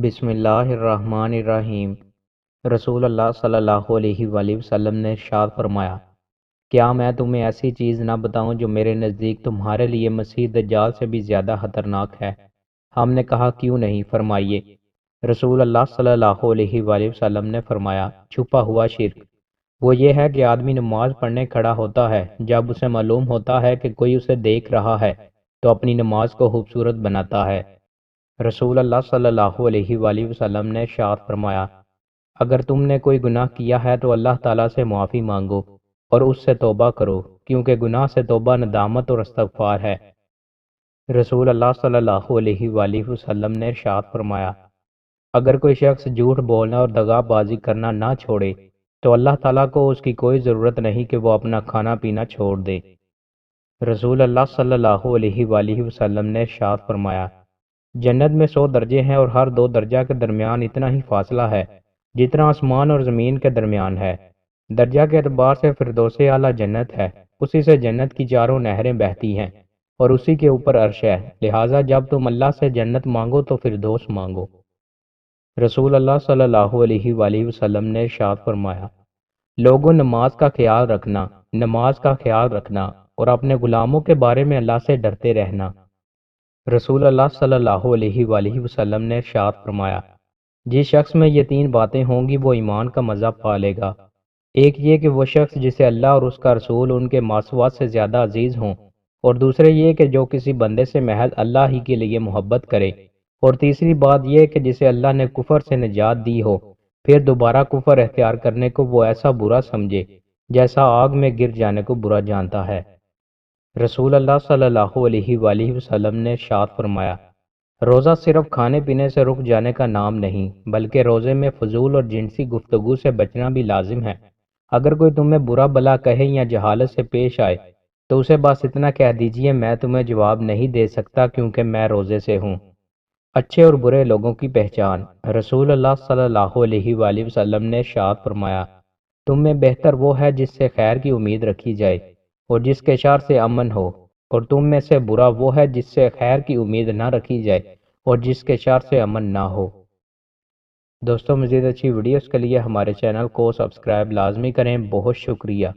بسم اللہ الرحمن الرحیم۔ رسول اللہ صلی اللہ علیہ وآلہ وسلم نے ارشاد فرمایا، کیا میں تمہیں ایسی چیز نہ بتاؤں جو میرے نزدیک تمہارے لیے مسیح دجال سے بھی زیادہ خطرناک ہے؟ ہم نے کہا کیوں نہیں، فرمائیے۔ رسول اللہ صلی اللہ علیہ وآلہ وسلم نے فرمایا، چھپا ہوا شرک۔ وہ یہ ہے کہ آدمی نماز پڑھنے کھڑا ہوتا ہے، جب اسے معلوم ہوتا ہے کہ کوئی اسے دیکھ رہا ہے تو اپنی نماز کو خوبصورت بناتا ہے۔ رسول اللہ صلی اللہ علیہ وآلہ وسلم نے ارشاد فرمایا، اگر تم نے کوئی گناہ کیا ہے تو اللہ تعالیٰ سے معافی مانگو اور اس سے توبہ کرو، کیونکہ گناہ سے توبہ ندامت اور استغفار ہے۔ رسول اللہ صلی اللہ علیہ وآلہ وسلم نے ارشاد فرمایا، اگر کوئی شخص جھوٹ بولنا اور دغا بازی کرنا نہ چھوڑے تو اللہ تعالیٰ کو اس کی کوئی ضرورت نہیں کہ وہ اپنا کھانا پینا چھوڑ دے۔ رسول اللہ صلی اللہ علیہ وآلہ وسلم نے ارشاد فرمایا، جنت میں 100 درجے ہیں اور ہر 2 درجہ کے درمیان اتنا ہی فاصلہ ہے جتنا آسمان اور زمین کے درمیان ہے۔ درجہ کے اعتبار سے فردوس اعلیٰ جنت ہے، اسی سے جنت کی چاروں نہریں بہتی ہیں اور اسی کے اوپر عرش ہے، لہٰذا جب تم اللہ سے جنت مانگو تو فردوس مانگو۔ رسول اللہ صلی اللہ علیہ وآلہ وسلم نے ارشاد فرمایا، لوگوں نماز کا خیال رکھنا، نماز کا خیال رکھنا اور اپنے غلاموں کے بارے میں اللہ سے ڈرتے رہنا۔ رسول اللہ صلی اللہ علیہ وآلہ وسلم نے ارشاد فرمایا، جس شخص میں یہ 3 باتیں ہوں گی وہ ایمان کا مزہ پا لے گا۔ ایک یہ کہ وہ شخص جسے اللہ اور اس کا رسول ان کے ماسوات سے زیادہ عزیز ہوں، اور دوسرے یہ کہ جو کسی بندے سے محض اللہ ہی کے لیے محبت کرے، اور تیسری بات یہ کہ جسے اللہ نے کفر سے نجات دی ہو، پھر دوبارہ کفر اختیار کرنے کو وہ ایسا برا سمجھے جیسا آگ میں گر جانے کو برا جانتا ہے۔ رسول اللہ صلی اللہ علیہ وآلہ وسلم نے ارشاد فرمایا، روزہ صرف کھانے پینے سے رک جانے کا نام نہیں، بلکہ روزے میں فضول اور جنسی گفتگو سے بچنا بھی لازم ہے۔ اگر کوئی تمہیں برا بلا کہے یا جہالت سے پیش آئے تو اسے بس اتنا کہہ دیجئے، میں تمہیں جواب نہیں دے سکتا کیونکہ میں روزے سے ہوں۔ اچھے اور برے لوگوں کی پہچان۔ رسول اللہ صلی اللہ علیہ وآلہ وسلم نے ارشاد فرمایا، تم میں بہتر وہ ہے جس سے خیر کی امید رکھی جائے اور جس کے شر سے امن ہو، اور تم میں سے برا وہ ہے جس سے خیر کی امید نہ رکھی جائے اور جس کے شر سے امن نہ ہو۔ دوستوں، مزید اچھی ویڈیوز کے لیے ہمارے چینل کو سبسکرائب لازمی کریں۔ بہت شکریہ۔